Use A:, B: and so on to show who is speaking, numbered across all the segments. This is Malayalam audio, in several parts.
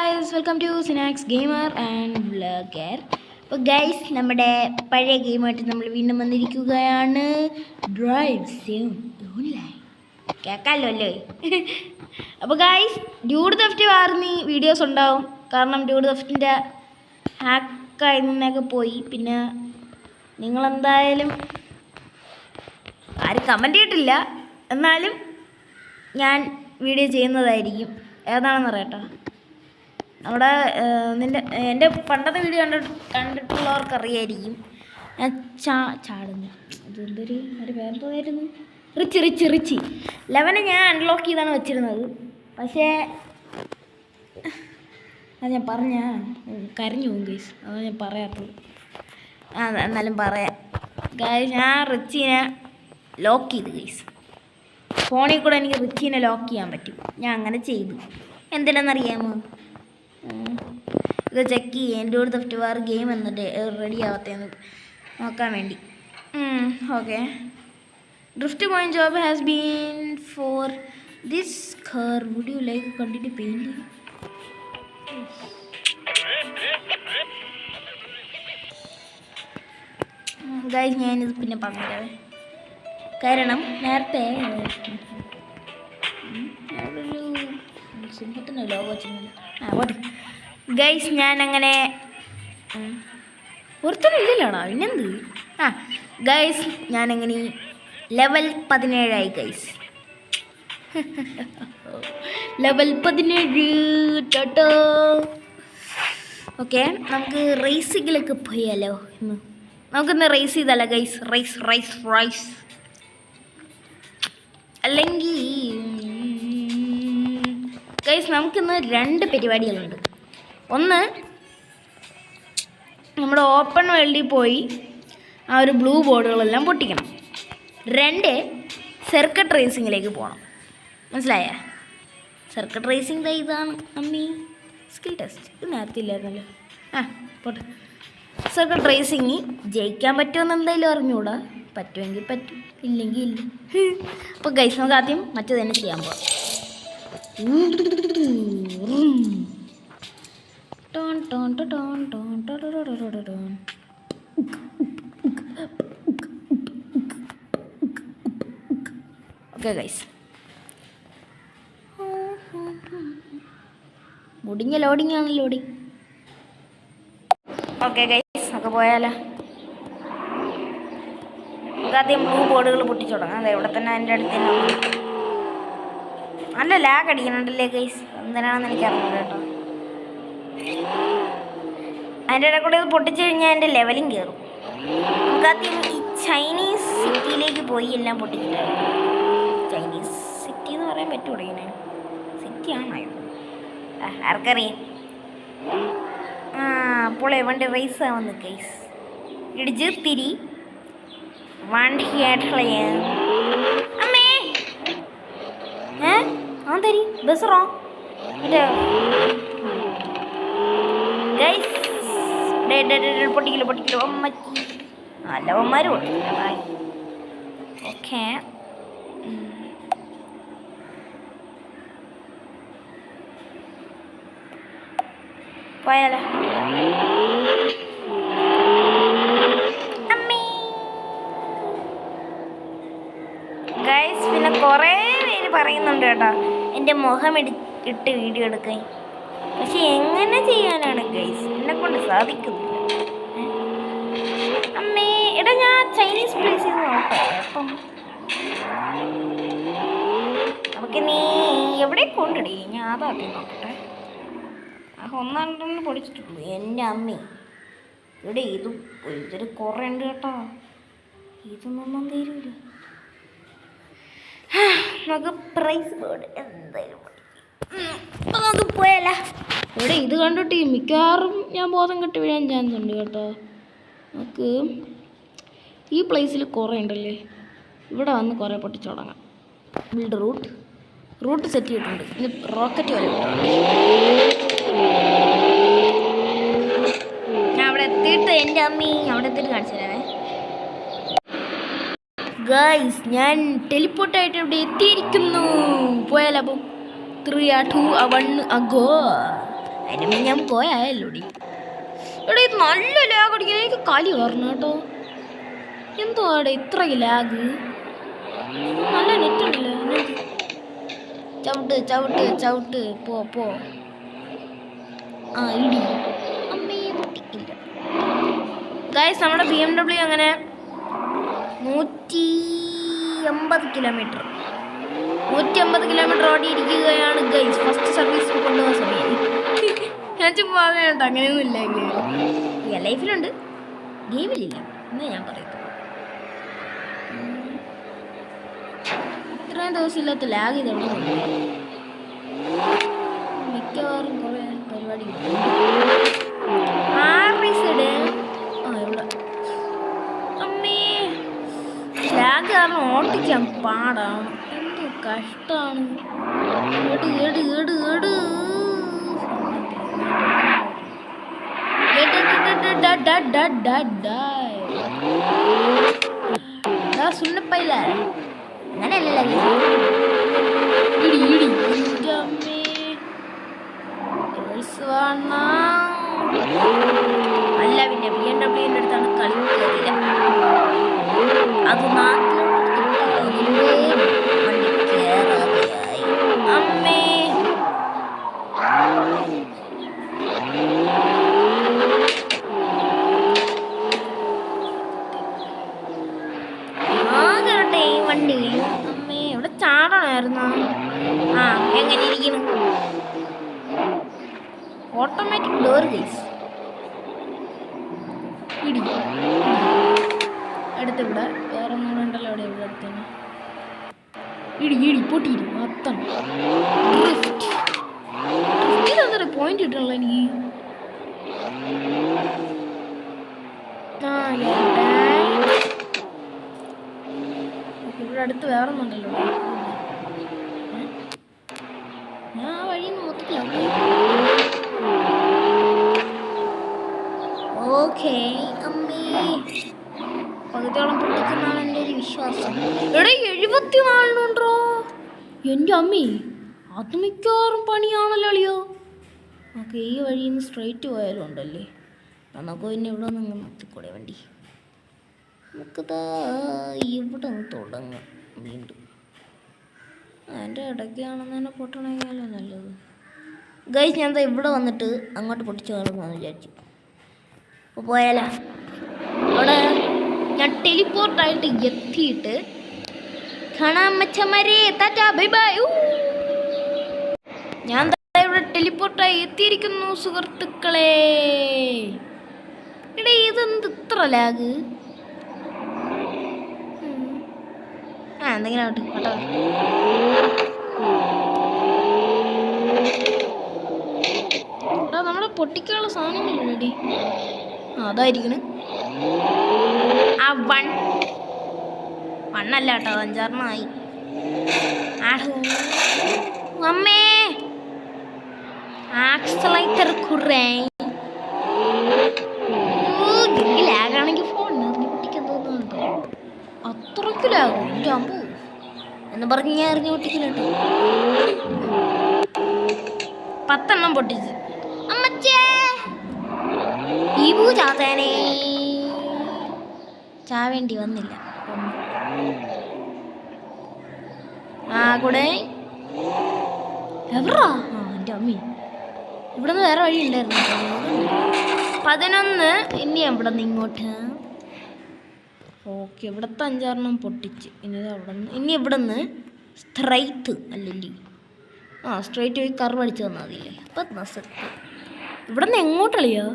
A: Guys welcome to Sinax gamer and vlogger. അപ്പോൾ ഗൈസ് നമ്മുടെ പഴയ ഗെയിമായിട്ട് നമ്മൾ വീണ്ടും വന്നിരിക്കുകയാണ്. ഡ്രൈവ് സേവ് ഓൺലൈൻ കേൾക്കാമല്ലോ അല്ലേ? അപ്പോൾ ഗൈസ് ഡ്യൂഡ് തെഫ്റ്റ് വാർന്ന് വീഡിയോസ് ഉണ്ടാവും. കാരണം ഡ്യൂഡ് തെഫ്റ്റിൻ്റെ ഹാക്കായി നിന്നൊക്കെ പോയി. പിന്നെ നിങ്ങളെന്തായാലും ആരും കമൻറ്റ് ചെയ്തിട്ടില്ല, എന്നാലും ഞാൻ വീഡിയോ ചെയ്യുന്നതായിരിക്കും. ഏതാണെന്ന് അറിയട്ടോ. അവിടെ എൻ്റെ പണ്ടത്തെ വീഡിയോ കണ്ടിട്ടുള്ളവർക്ക് അറിയായിരിക്കും. ഞാൻ ചാടുന്നു. അതെന്തൊരു പേരെന്തോന്നായിരുന്നു? റിച്ച് 11 ഞാൻ അൺലോക്ക് ചെയ്താണ് വെച്ചിരുന്നത്. പക്ഷേ അത് ഞാൻ കരഞ്ഞു പോകും ഗൈസ്. അതാണ് ഞാൻ പറയാത്തത്. എന്നാലും പറയാം ഗൈസ്, ഞാൻ റിച്ചിനെ ലോക്ക് ചെയ്തു ഗൈസ്. ഫോണിൽ കൂടെ എനിക്ക് റിച്ചിനെ ലോക്ക് ചെയ്യാൻ പറ്റും. ഞാൻ അങ്ങനെ ചെയ്തു. എന്തിനാണെന്നറിയാമോ? ഇത് ചെക്ക് ചെയ്യാം എൻ്റെ ഒരു തെഫ്റ്റ് വാർ ഗെയിം എന്നിട്ട് റെഡി ആവത്തേന്ന് നോക്കാൻ വേണ്ടി. Okay, drift point job has been for this car. Would you like continue painting? Guys ഞാനിത് പിന്നെ പറഞ്ഞുതരാവേ. കാരണം നേരത്തെ ഒരു സിംഹത്തിൻ്റെ ലോഗോ വെച്ചിരുന്നില്ല. പോട്ടെ ഗൈസ്, ഞാനങ്ങനെ ഒരുത്തനും ഇല്ലല്ലോണോ പിന്നെന്ത്. ഗൈസ് ഞാനങ്ങനെ ലെവൽ 17 ഗൈസ്. ലെവൽ 17 ടോട്ടോ. ഓക്കെ, നമുക്ക് റേസിങ്ങിലേക്ക് പോയാലോ? നമുക്കിന്ന് റേസ് ചെയ്താലോ ഗൈസ്? റൈസ് അല്ലെങ്കിൽ ഗൈസ് നമുക്കിന്ന് 2 പരിപാടികളുണ്ട്. ഒന്ന്, നമ്മുടെ ഓപ്പൺ വേൾഡിൽ പോയി ആ ഒരു ബ്ലൂ ബോർഡുകളെല്ലാം പൊട്ടിക്കണം. 2, സർക്കട്ട് റേസിങ്ങിലേക്ക് പോകണം. മനസ്സിലായ? സർക്കട്ട് റേസിംഗ് ഇതാണ് അമ്മി സ്കിൽ ടെസ്റ്റ്. ഇത് നേരത്തെ ഇല്ലായിരുന്നല്ലോ. പോട്ടെ. സർക്കട്ട് റേസിങ് ജയിക്കാൻ പറ്റുമെന്ന് എന്തായാലും അറിഞ്ഞുകൂടാ. പറ്റുമെങ്കിൽ പറ്റും, ഇല്ലെങ്കിൽ ഇല്ല. അപ്പോൾ ഗൈസ് നമുക്ക് ആദ്യം മറ്റു തന്നെ ചെയ്യാൻ പോകാം. Okay guys, loading. Okay guys നമുക്ക് പോയാലോ? നമുക്ക് ആദ്യം ബ്ലൂ ബോർഡുകൾ പൊട്ടിച്ചു തുടങ്ങാം. അതെ, ഇവിടെ തന്നെ അതിൻ്റെ അടുത്ത് തന്നെ നല്ല ലാഗ് അടിക്കുന്നുണ്ടല്ലേ ഗൈസ്. എന്തിനാണെന്ന് എനിക്കറിയില്ല കേട്ടോ. അതിൻ്റെ ഇടയിൽ കൂടെ ഇത് പൊട്ടിച്ചു കഴിഞ്ഞാൽ എൻ്റെ ലെവലും കയറും. നമുക്കാദ്യം ഈ ചൈനീസ് സിറ്റിയിലേക്ക് പോയി എല്ലാം പൊട്ടിച്ചിട്ട്. ചൈനീസ് സിറ്റി എന്ന് പറയാൻ പറ്റൂടെ? ഇങ്ങനെ സിറ്റിയാണോ ഇത്? ആർക്കറിയാം. അപ്പോൾ എവൻ്റെ റേസ് ആവുന്നു ഗൈസ്. ഇടിച്ച് തിരി വണ്ടി അമ്മേ തരി ബസ്സറോ ഗൈസ്. പൊട്ടിക്കില്ല അമ്മച്ചി. നല്ലവന്മാർ പൊട്ടിക്കില്ല. ഓക്കെ, പോയാലോ? ഗൈസ് പിന്നെ കുറേ പേര് പറയുന്നുണ്ട് കേട്ടോ എൻ്റെ മുഖം ഇട്ട് വീഡിയോ എടുക്കാൻ. പക്ഷെ എങ്ങനെ ചെയ്യാനാണ് ഗൈസ്? എന്നെക്കൊണ്ട് സാധിക്കുന്നില്ല. അമ്മേ എടാ, ഞാൻ ചൈനീസ് പ്ലേസ് ചെയ്ത് നോക്കട്ടെ. അപ്പം നമുക്ക് നീ എവിടെ കൊണ്ടിടേ? ഞാൻ അതാക്കി നോക്കട്ടെ. ഒന്നാണ്ടെന്ന് പൊടിച്ചിട്ടുള്ളൂ എൻ്റെ അമ്മേ. ഇവിടെ ഇതൊരു കുറേ ഉണ്ട് കേട്ടോ. ഇതൊന്നും തരൂല. നമുക്ക് പ്രൈസ് ബോർഡ് എന്തായാലും അപ്പോൾ നമുക്ക് പോയാലോ? ഇവിടെ ഇത് കണ്ടിട്ട് മിക്കവാറും ഞാൻ ബോധം കെട്ടി വീഴാൻ ചാൻസ് ഉണ്ട് കേട്ടോ. നമുക്ക് ഈ പ്ലേസിൽ കുറേ ഉണ്ടല്ലേ. ഇവിടെ വന്ന് കുറേ പൊട്ടിച്ചു തുടങ്ങാം. ബിൽഡ് റൂട്ട് സെറ്റ് ചെയ്തിട്ടുണ്ട്. ഇനി റോക്കറ്റ് വരെ ഞാൻ അവിടെ എത്തിയിട്ട് എൻ്റെ അമ്മി അവിടെ എത്തിയിട്ട് കാണിച്ചു തരാമേ. ഗൈസ് ഞാൻ ടെലിപ്പോർട്ടായിട്ട് ഇവിടെ എത്തിയിരിക്കുന്നു. പോയാലോ? അപ്പം 3 2 1 അഗോ. അതിന് ഞാൻ പോയാലോടി. എടാ ഇത് നല്ല ലാഗ് അടിക്കുന്നത്. എനിക്ക് കലി പറഞ്ഞു കേട്ടോ. എന്തോ അവിടെ ഇത്ര ലാഗ്. നല്ല നെറ്റ് ഉണ്ടല്ലോ. ചവിട്ട് ചവിട്ട് ചവിട്ട് പോ. ആ ഇടി അമ്മയെ പൊട്ടിക്കില്ല. ഗൈസ് നമ്മുടെ BMW അങ്ങനെ 180 കിലോമീറ്റർ ഓടിയിരിക്കുകയാണ് ഗൈസ്. ഫസ്റ്റ് സർവീസ് കൊണ്ടുപോകാൻ സമയം. ഞാൻ ചുമ്മാ കേട്ടോ, അങ്ങനെയൊന്നും ഇല്ല. റിയൽ ലൈഫിലുണ്ട്, ഗെയിമിലില്ല എന്നാ ഞാൻ പറയുന്നത്. ഇത്രയും ദിവസം ഇല്ലാത്ത ലാഗ് ഇതെവിടെ മിക്കവാറും കുറേ പരിപാടി ഇവിടെ. അമ്മേ ലാഗ് കാരണം ഓട്ടിക്കാൻ പാടാണ്. എന്ത് കഷ്ടമാണ്. സുണ്ണപ്പയില്ല അങ്ങനെയല്ല. അല്ല പിന്നെ BMW അടുത്താണ് കളിക്കില്ല. അത് വണ്ടി കേറാതെയായി. അമ്മേ ആകട്ടെ ഈ വണ്ടി. അമ്മേ ഇവിടെ ചാടണമായിരുന്നു. ആ എങ്ങനെ ഇരിക്കുന്നു? Automatic door guys. ഇടി അടുത്തിവിടെ വേറെ ഒന്നും ഉണ്ടല്ലോ. അവിടെ ഇവിടെ അടുത്ത് തന്നെ ഇടി പൊട്ടിയിരും മൊത്തം. ഇതെന്താ പോയിന്റ് കിട്ടണല്ലോ എനിക്ക്. ഇവിടെ അടുത്ത് വേറെ ഒന്നുണ്ടല്ലോ. ഞാൻ ആ വഴി മൊത്തത്തിലാണ്. ഓക്കേ അമ്മേ പകുതിയോളം പൊട്ടിച്ചെന്നാണ് എൻ്റെ ഒരു വിശ്വാസം. എടാ 74 എൻ്റെ അമ്മേ, അത് മിക്കവാറും പണിയാണല്ലോ അളിയോ. നമുക്ക് ഈ വഴിയിൽ നിന്ന് സ്ട്രെയിറ്റ് പോയാലും ഉണ്ടല്ലേ. നമുക്ക് പിന്നെ ഇവിടെ നിന്ന് നിർത്തിക്കൂടെ വണ്ടി. നമുക്കിതാ ഇവിടെ നിന്ന് തുടങ്ങാം വീണ്ടും. അതിൻ്റെ ഇടയ്ക്കാണെന്ന് തന്നെ പൊട്ടണമെങ്കിലോ നല്ലത്. ഗൈസ് ഞാൻ ഇവിടെ വന്നിട്ട് അങ്ങോട്ട് പൊട്ടിച്ചു കാണുമെന്ന് വിചാരിച്ചു. അപ്പോൾ പോയാലാ അവിടെ ഞാൻ ടെലിപ്പോർട്ടായിട്ട് എത്തിയിട്ട് കാണാൻ മച്ചമാരെ ടാറ്റാ ബൈ ബൈ. ഞാൻ ഇവിടെ ടെലിപ്പോർട്ടായി എത്തിയിരിക്കുന്നു സുഹൃത്തുക്കളെ. എടാ ഇതെന്ത് ഇത്ര ലാഗ്? എന്തെങ്കിലും ആവട്ടെ കേട്ടോ. എടാ നമ്മുടെ പൊട്ടിക്കാനുള്ള സാധനങ്ങൾ റെഡി. അതായിരിക്കണം ആ വണ്ണല്ല കേട്ടോ, 5-6 അമ്മേ ആക്സലൈറ്റർ കുറേ ലാഗാണെങ്കിൽ ഫോണിന് പൊട്ടിക്കാൻ തോന്നുന്നുണ്ടോ? അത്രയ്ക്ക് ലാഗും എൻ്റെ അമ്പൂ എന്ന് പറഞ്ഞ് ഞാൻ അറിഞ്ഞ് പൊട്ടിക്കില്ല കേട്ടോ. 10 പൊട്ടിച്ച് അമ്മച്ചേ ഈ പൂജാതേനെ ചാവേണ്ടി വന്നില്ല. ആ കൂടെ എവറാ എൻ്റെ അമ്മി. ഇവിടെ നിന്ന് വേറെ വഴി ഉണ്ടായിരുന്നു. 11 ഇനി എവിടെ നിന്ന് ഇങ്ങോട്ട്. ഓക്കെ ഇവിടുത്തെ 5-6 പൊട്ടിച്ച് ഇനി ഇവിടെ നിന്ന് സ്ട്രൈറ്റ് അല്ലല്ലേ. സ്ട്രൈറ്റ് പോയി കർവ് അടിച്ച് തന്നാൽ മതിയില്ലേ. അപ്പം ഇവിടെ നിന്ന് എങ്ങോട്ടളിയോ?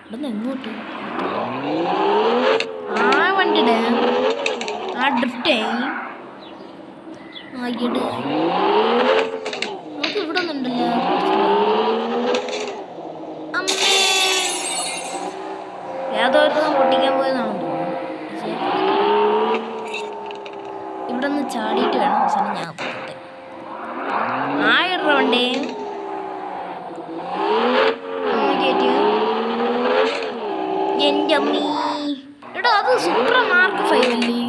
A: ഇവിടെ നിന്ന് എങ്ങോട്ട്? ആ വണ്ടിയുടെ ആ ഡ്രിഫ്റ്റേ ആയിട് നമുക്ക് ഇവിടെ നിന്നുണ്ടല്ലോ. അമ്മേ ഏതോട്ട് പൊട്ടിക്കാൻ പോയതാണെന്ന് തോന്നുന്നു. ഇവിടെ നിന്ന് ചാടിയിട്ട് വേണം അവസാനം ഞാൻ പൊട്ടട്ടെ. 1000 വണ്ടി എൻ്റെ അമ്മീ. എടാ അത് സൂപ്പർ മാർക്ക് 5 അല്ലേ?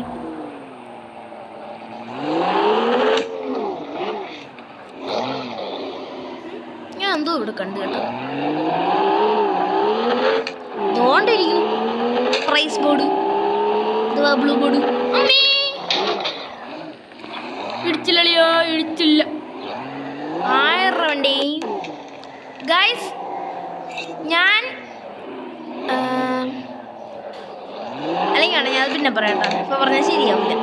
A: ഞാൻ എന്തോ ഇവിടെ കണ്ടു. കണ്ട് കേട്ടോ. തോണ്ടിരിക്കുന്നു പ്രൈസ് ബോർഡ് അഥവാ ബ്ലൂ ബോർഡ്. ഇടിച്ചില്ലയോ? ഇടിച്ചില്ല. 1000 വണ്ടി ഗൈസ്. ഞാൻ അല്ലെങ്കിൽ ഞാൻ അത് പിന്നെ പറയട്ടോ. ഇപ്പൊ പറഞ്ഞാൽ ശരിയാവില്ല.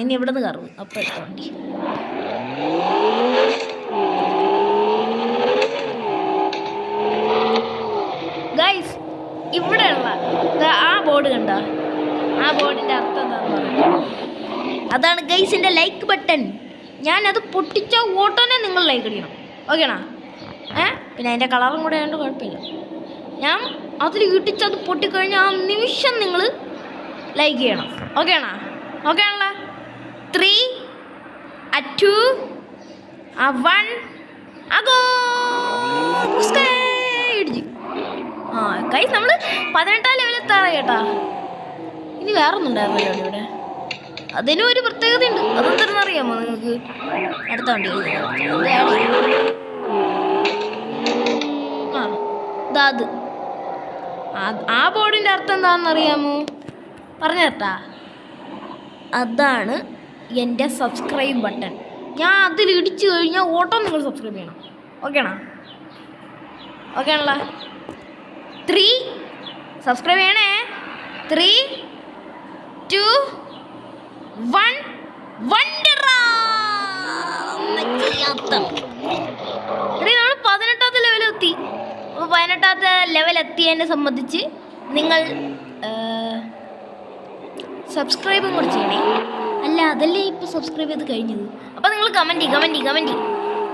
A: ഇനി ഇവിടെ നിന്ന് കറവ് അപ്പം എടുത്ത വണ്ടി. ഗൈസ് ഇവിടെയുള്ള ആ ബോർഡ് കണ്ട? ആ ബോർഡിൻ്റെ അർത്ഥം എന്താണെന്ന് പറയുന്നത് അതാണ് ഗൈസിൻ്റെ ലൈക്ക് ബട്ടൺ. ഞാനത് പൊട്ടിച്ച ഓട്ടോനെ നിങ്ങൾ ലൈക്ക് അടിക്കണം. ഓക്കേണാ? പിന്നെ അതിൻ്റെ കളറും കൂടെ ആയതുകൊണ്ട് കുഴപ്പമില്ല. ഞാൻ അതിൽ ഇട്ടിച്ചത് പൊട്ടിക്കഴിഞ്ഞാൽ ആ നിമിഷം നിങ്ങൾ ലൈക്ക് ചെയ്യണം. ഓക്കേണാ? ഓക്കെ ആണല്ലോ? 3, 2, 1 അഗോ ഇടിച്ചു. ഗൈസ് നമ്മൾ 18ാം ലെവലിൽ എത്താറ് കേട്ടാ. ഇനി വേറൊന്നും ഉണ്ടായിരുന്നല്ലോ ഇവിടെ. അതിനും ഒരു പ്രത്യേകത ഉണ്ട്. അതെന്താണെന്ന് അറിയാമോ നിങ്ങൾക്ക്? അടുത്ത വണ്ടി ആ ബോർഡിൻ്റെ അർത്ഥം എന്താണെന്ന് അറിയാമോ? പറഞ്ഞു തരട്ടാ. അതാണ് എൻ്റെ സബ്സ്ക്രൈബ് ബട്ടൺ. ഞാൻ അതിൽ ഇടിച്ചു കഴിഞ്ഞാൽ ഓട്ടോ നിങ്ങൾ സബ്സ്ക്രൈബ് ചെയ്യണം. ഓക്കേണാ? ഓക്കെ ആണല്ലോ? 3 സബ്സ്ക്രൈബ് ചെയ്യണേ. 3, 2, 1 നമ്മൾ 18ാമത്തെ ലെവലെത്തി. അപ്പോൾ 18ാമത്തെ ലെവലെത്തിയതിനെ സംബന്ധിച്ച് നിങ്ങൾ സബ്സ്ക്രൈബും കൂടി ചെയ്യണേ. അല്ല അതല്ലേ ഇപ്പോൾ സബ്സ്ക്രൈബ് ചെയ്ത് കഴിഞ്ഞത്. അപ്പോൾ നിങ്ങൾ കമൻറ്റ്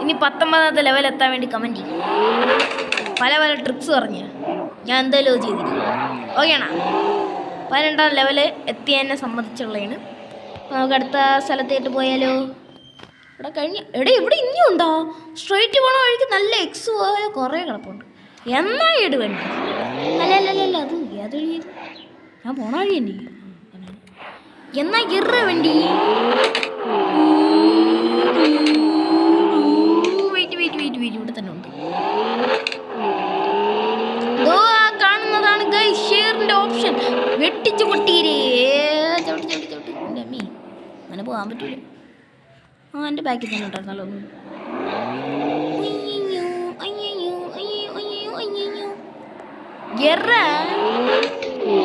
A: ഇനി 19ാമത്തെ ലെവൽ എത്താൻ വേണ്ടി കമൻറ്റ് ചെയ്യും. പല ട്രിക്സ് പറഞ്ഞ് ഞാൻ എന്തായാലും അത് ചെയ്തിരിക്കും. ഓക്കെയാണോ? 18ാം ലെവല് എത്തിയതിനെ സംബന്ധിച്ചുള്ളതാണ്. അപ്പോൾ നമുക്ക് അടുത്ത സ്ഥലത്തേട്ട് പോയാലോ? ഇവിടെ ഇവിടെ ഇനിയും ഉണ്ടോ? സ്ട്രൈറ്റ് പോണ വഴിക്ക് നല്ല എക്സ് പോലെ കുറേ കിടപ്പുണ്ട്. എന്നാ ഇട് വേണ്ടി? അല്ല അത് ഏത് വഴി? ഞാൻ പോണ വഴി തന്നെ. എന്നാ ഇറ വണ്ടി. വെയിറ്റ് ഇവിടെ തന്നെ ഉണ്ട്. കാണുന്നതാണ് ഗൈസ് ഷെയറിന്റെ ഓപ്ഷൻ. വെട്ടിച്ചു പൊട്ടീരേ. ചവിട്ടി എൻ്റെ അമ്മീ അങ്ങനെ പോകാൻ പറ്റൂല. എൻ്റെ ബാക്കിൽ തന്നെ ഉണ്ടായിരുന്നല്ലോ ഒന്ന്.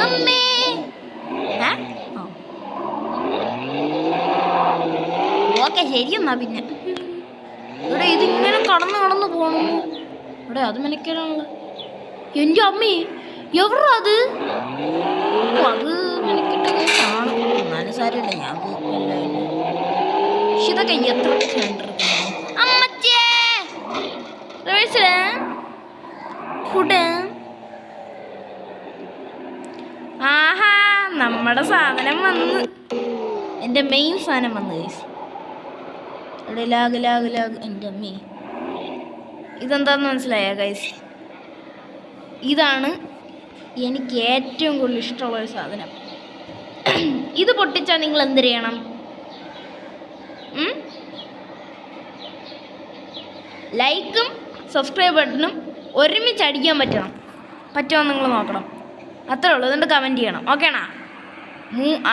A: അമ്മേ ഓക്കെ ശരിയെന്നാ. പിന്നെ ഇവിടെ ഇതിങ്ങനെ കടന്നു പോകണം. ഇവിടെ അത് മെനക്കേടാണല്ലോ. എൻ്റെ അമ്മേ എവറാ അത്? അത് മെനക്കിട്ട് കാണും. എന്നാലും സാരമില്ല. ഞാൻ ഇതൊക്കെ എത്ര ഫുഡ്. ആഹാ നമ്മുടെ സാധനം വന്ന്. എൻ്റെ മെയിൻ സാധനം വന്ന് ഗൈസ്. ഇവിടെ ലാഗ് എൻ്റെ അമ്മേ. ഇതെന്താന്ന് മനസ്സിലായോ ഗൈസ്? ഇതാണ് എനിക്ക് ഏറ്റവും കൂടുതൽ ഇഷ്ടമുള്ളൊരു സാധനം. ഇത് പൊട്ടിച്ചാൽ നിങ്ങൾ എന്ത് ചെയ്യണം? ലൈക്കും സബ്സ്ക്രൈബ് ബട്ടണും ഒരുമിച്ച് അടിക്കാൻ പറ്റുമോ നിങ്ങൾ നോക്കണം. അത്രേ ഉള്ളൂ. അതുകൊണ്ട് കമൻറ്റ് ചെയ്യണം. ഓക്കേണാ?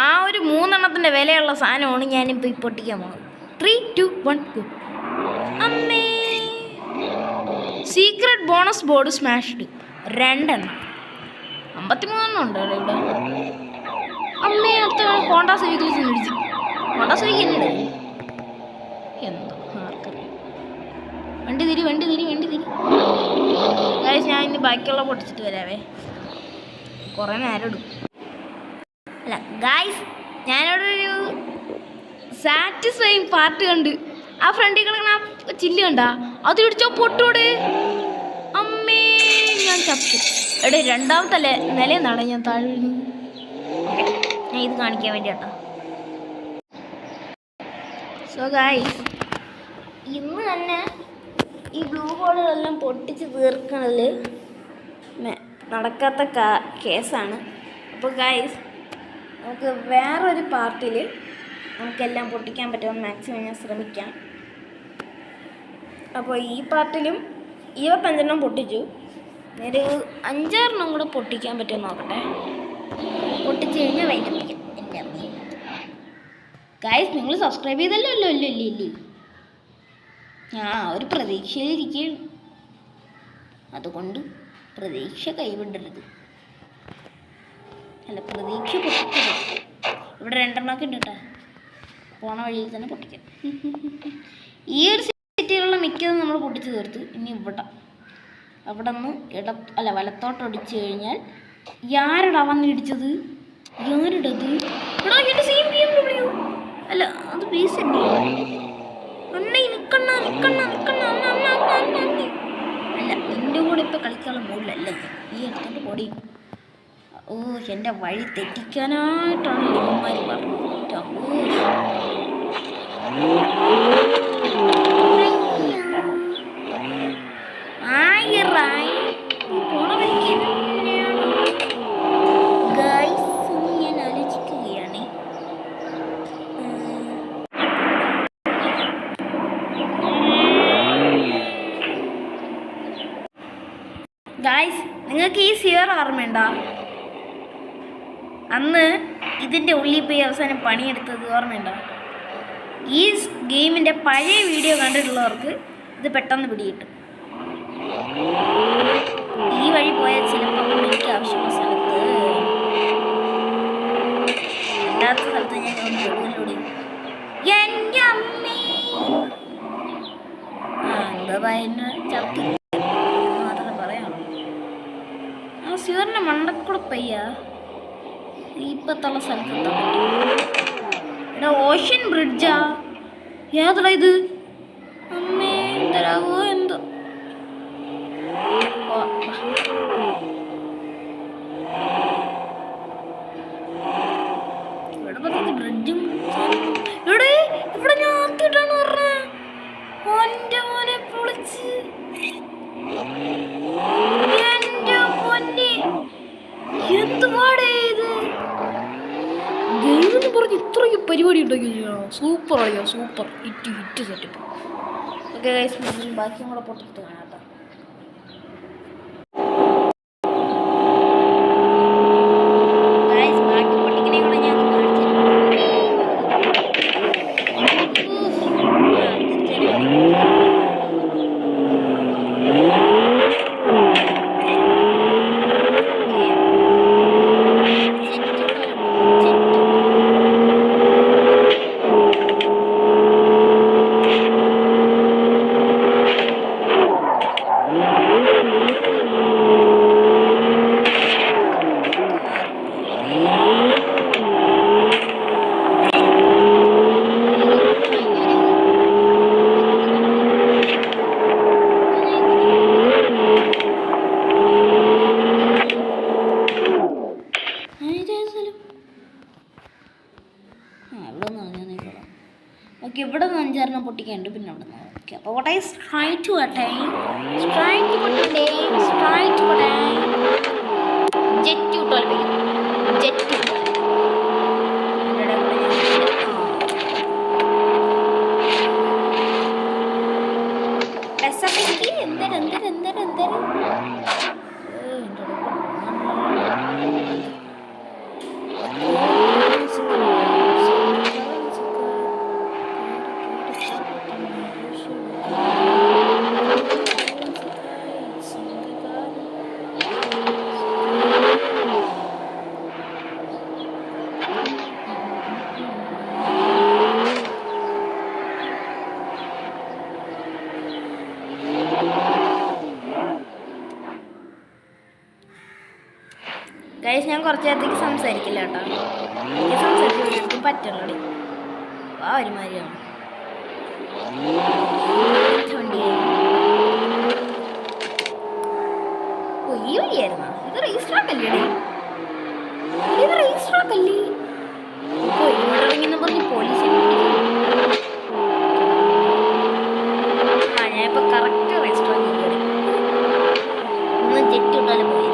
A: ആ ഒരു 3 എണ്ണത്തിൻ്റെ വിലയുള്ള സാധനമാണ് ഞാനിപ്പോൾ ഈ പൊട്ടിക്കാൻ പോകുന്നത്. 3, 2, 1 go. അമ്മേ സീക്രട്ട് ബോണസ് ബോർഡ് സ്മാഷ്ഡ് 2 എണ്ണം. 53 ഉണ്ട് ഇവിടെ. അമ്മേ അടുത്ത ഹോണ്ട സിവിക്കിൽ ചെന്നിടിച്ചു. ഹോണ്ട സിവിക്ക് എന്തോ വണ്ടി തിരി ഗൈസ്. ഞാൻ ഇനി ബാക്കിയുള്ള പൊട്ടിച്ചിട്ട് വരാവേ. കുറേ നേരം എടുക്കും. അല്ല ഗൈസ്, ഞാനവിടെ ഒരു സാറ്റിസ്ഫൈങ് പാർട്ട് കണ്ട്. ആ ഫ്രണ്ടിൽ കിടക്കുന്ന ആ ചില്ല് കണ്ട, അത് പിടിച്ചോ പൊട്ടോടെ. അമ്മേ, ഞാൻ ചത്തു. എടേ, രണ്ടാമത്തെ നിലയെന്നാണ് ഞാൻ താഴെ വീഴുന്നത്. ഞാൻ ഇത് കാണിക്കാൻ വേണ്ടി കേട്ടോ. സോ ഗൈസ്, ഇന്ന് തന്നെ ഈ ബ്ലൂ ബോളുകളെല്ലാം പൊട്ടിച്ച് തീർക്കണത് നടക്കാത്ത കേസാണ്. അപ്പോൾ ഗൈസ്, നമുക്ക് വേറൊരു പാർട്ടിൽ നമുക്കെല്ലാം പൊട്ടിക്കാൻ പറ്റുമെന്ന് മാക്സിമം ഞാൻ ശ്രമിക്കാം. അപ്പോൾ ഈ പാർട്ടിലും 25 പൊട്ടിച്ചു. ഒരു 5-6 കൂടെ പൊട്ടിക്കാൻ പറ്റുമെന്ന് നോക്കട്ടെ. പൊട്ടിച്ച് കഴിഞ്ഞാൽ വൈകിപ്പിക്കാം. എൻ്റെ അമ്മ ഗൈസ്, നിങ്ങൾ സബ്സ്ക്രൈബ് ചെയ്തല്ലോ? ഇല്ലേ. ഞാൻ ഒരു പ്രതീക്ഷയിലിരിക്കുകയാണ്. അതുകൊണ്ട് പ്രതീക്ഷ കൈവിടരുത്. അല്ല, പ്രതീക്ഷ പൊട്ടിക്കരുത്. ഇവിടെ 2 ഉണ്ട് കേട്ടോ. പോണ വഴിയിൽ തന്നെ പൊട്ടിക്കാം. ഈ ഒരു സിറ്റിയിലുള്ള മിക്കതും നമ്മൾ പൊട്ടിച്ച് തീർത്ത്. ഇനി അവിടെ നിന്ന് വലത്തോട്ട് ഒടിച്ചു കഴിഞ്ഞാൽ ആരടാ വന്ന് ഇടിച്ചത്? ആരുടത്? ഇവിടെ എൻ്റെ സെയിം BMW. അല്ല, അത് ബേസ് ഉണ്ട്. അല്ല, നിൻ്റെ കൂടെ ഇപ്പം കളിക്കാനുള്ള മൂഡിലല്ല. ഈ അടുത്തോണ്ട് പൊടി. ഓ, എൻ്റെ വഴി തെറ്റിക്കാനായിട്ടാണ് ഇവന്മാർ പറഞ്ഞത്. പോണ വഴിക്ക് ഗൈസ് ഞാൻ ആലോചിക്കുകയാണ്. ഗൈസ്, നിങ്ങൾക്ക് ഈ സിയർ ഓർമ്മയുണ്ടോ? അന്ന് ഇതിൻ്റെ ഉള്ളിൽ പോയി അവസാനം പണിയെടുത്തത് ഓർമ്മയുണ്ടോ? ഈ ഗെയിമിൻ്റെ പഴയ വീഡിയോ കണ്ടിട്ടുള്ളവർക്ക് ഇത് പെട്ടെന്ന് പിടികിട്ടും. ഈ വഴി പോയാൽ ചിലപ്പോൾ എനിക്ക് ആവശ്യമുള്ള സ്ഥലത്ത്, അല്ലാത്ത സ്ഥലത്ത് ഞാൻ കൂടുതലൂടെ എൻ്റെ അമ്മേ എന്താ പറയുന്ന ചത്തി മാത്രമേ പറയാം. ആ സിയറിൻ്റെ മണ്ടക്കൂടെ പയ്യ ഇപ്പത്തുള്ള സ്ഥലത്ത് എടാ, ഓഷ്യൻ ബ്രിഡ്ജാ? ഏതാ ഇത്? അമ്മേ, എന്തരാവോ എന്തോ. ഇവിടെ ബ്രിഡ്ജും ഇവിടെ ഞാൻ ആർത്തിട്ടാണ് പറഞ്ഞ. എൻ്റെ മോനെ പൊളിച്ച്. എൻ്റെ പൊന്നെ, എന്തുപാടേ ഇത് ഗെയിമെന്ന് പറഞ്ഞ് ഇത്രയ്ക്ക് പരിപാടി ഉണ്ടാക്കി. സൂപ്പർ ആയോ? Super hit setup. Okay guys, ബാക്കിയും കൂടെ പൊട്ടിട്ട് കാണാം കേട്ടോ. ബാക്കി പൊട്ടിക്കണേ കൂടെ ഞാൻ കാണിച്ചു. ഓക്കെ, ഇവിടെ നിന്ന് 5-6 പൊട്ടിക്കാനുണ്ട്. പിന്നെ അവിടെ നിന്ന് ഓക്കെ. അപ്പോൾ what is try to attain jet കിട്ടുമല്ലോ. ജെറ്റ് ഗൈസ് ഞാൻ കുറച്ച് നേരത്തേക്ക് സംസാരിക്കില്ല കേട്ടോ. എനിക്ക് സംസാരിക്കാൻ പറ്റുള്ളൂ. ആ ഒരുമാതിരിയാണ് ഈ വഴിയായിരുന്നു. ഇത് രജിസ്റ്റർ ആക്കല്ലേ? ഇത് രജിസ്റ്റർ ആക്കല്ലേ? ഇറങ്ങിന്ന് പറഞ്ഞ് പോലീസ് ഞാനിപ്പോ കറക്റ്റ് രജിസ്റ്റർ ആക്കി. ഒന്ന് ജെറ്റ് വിട്ടാലും പോയി.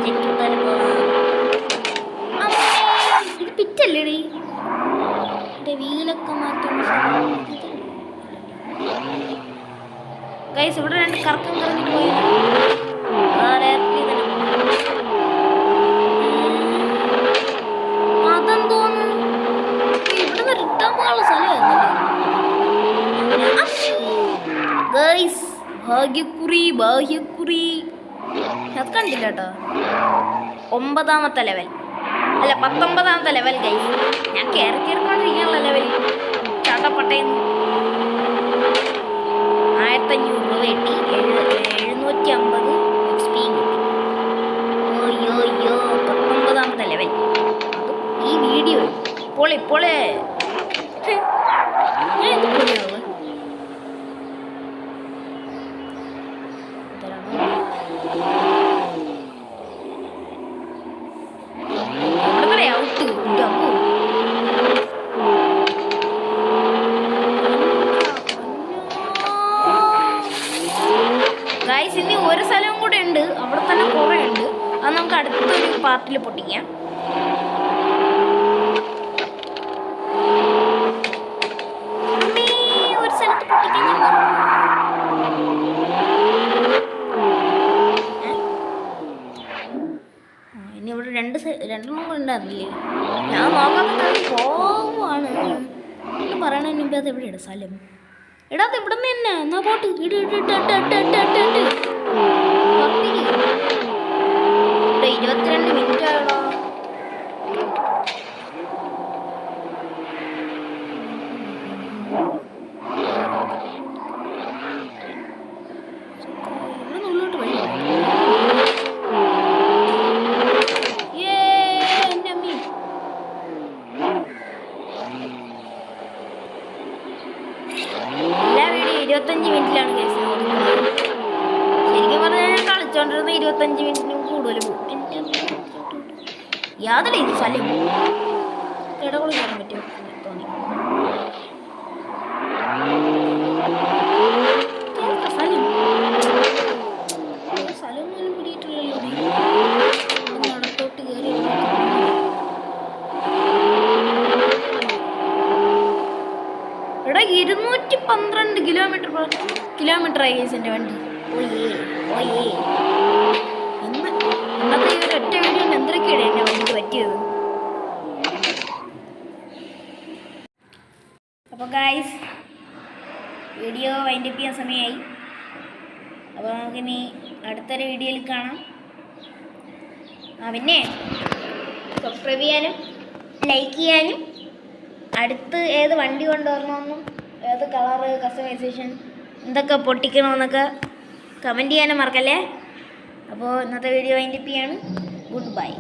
A: ജെറ്റ് വിട്ടാലും ഇത് പിറ്റല്ലേടി? എന്റെ വീലൊക്കെ മാറ്റാൻ ഗൈസ് ഇവിടെ 2 കറക്കം കറങ്ങിട്ട് പോയി. അതെന്തോന്ന് ഇവിടുന്ന് റിട്ടേൺ പോകാനുള്ള സ്ഥലമായിരുന്നല്ലേ ഗൈസ്? ഭാഗ്യക്കുറി അത് കണ്ടില്ല കേട്ടോ. 9ാമത്തെ ലെവൽ അല്ല 19ാമത്തെ ലെവൽ ഗൈസ്. ഞാൻ കയറിക്കൊണ്ടിരിക്കാനുള്ള ലെവലിൽ ചാട്ടപ്പട്ടയെന്ന് 1500 രൂപ കിട്ടി. 750 XP കിട്ടി. അയ്യോ 19ാമത്തെ ലെവൽ. അതും ഈ വീഡിയോ ഇപ്പോളെ ഞാൻ എന്ത് പറയുന്നത്? ഗൈസ് ഇനി ഒരു സ്ഥലവും കൂടെ ഉണ്ട്. അവിടെ തന്നെ കുറേ ഉണ്ട്. അത് നമുക്ക് അടുത്തൊരു പാർട്ടിൽ പൊട്ടിക്കാം. ഒരു സ്ഥലത്ത് പൊട്ടിക്കാൻ ഇനി ഇവിടെ രണ്ടെണ്ണം കൂടെ ഉണ്ടായിരുന്നില്ലേ? ഞാൻ നോക്കാത്ത പോവാണ് പറയണതിന് മുമ്പ് അത് എവിടെയാണ് സ്ഥലം? ഇടാത്ത ഇവിടെ നിന്ന് തന്നെ എന്നാ പോട്ട് ഇവിടെ 22 മിനിറ്റ് ആയടാ. ഇവിടെ ഉള്ളോട്ട് വഴി എൻ്റെ അമ്മി. എല്ലാ വീഡിയോ 25 മിനിറ്റിലാണ് കേസ്. ശരിക്കും പറഞ്ഞാൽ ഞാൻ കളിച്ചോണ്ടിരുന്ന 25 മിനിറ്റിനും കൂടുതൽ പോകും. യാതൊരു ഇത് സ്ഥലം ഇടകൊളി കയറാൻ പറ്റുമോ തോന്നി. സ്ഥലമൊന്നും പിടിയിട്ടില്ലല്ലോ. നടത്തോട്ട് കയറി എടാ 212 കിലോമീറ്റർ ആയി എൻ്റെ വണ്ടി. ഓയേ ഇന്നത്തെ ഈ ഒരൊറ്റ വീഡിയോ എന്തൊക്കെയാണ് എൻ്റെ വണ്ടിക്ക് പറ്റിയത്. അപ്പോൾ ഗൈസ് വീഡിയോ വൈൻഡപ്പ് ചെയ്യാൻ സമയമായി. അപ്പോൾ നമുക്കിനി അടുത്തൊരു വീഡിയോയിൽ കാണാം. പിന്നെ സബ്സ്ക്രൈബ് ചെയ്യാനും ലൈക്ക് ചെയ്യാനും അടുത്ത് ഏത് വണ്ടി കൊണ്ടുവരണമെന്നും ഏത് കളറ് കസ്റ്റമൈസേഷൻ എന്തൊക്കെ പൊട്ടിക്കണമെന്നൊക്കെ കമൻറ്റ് ചെയ്യാനും മറക്കല്ലേ. അപ്പോൾ ഇന്നത്തെ വീഡിയോ വൈൻഡപ്പ് ചെയ്യാണ്. Good bye.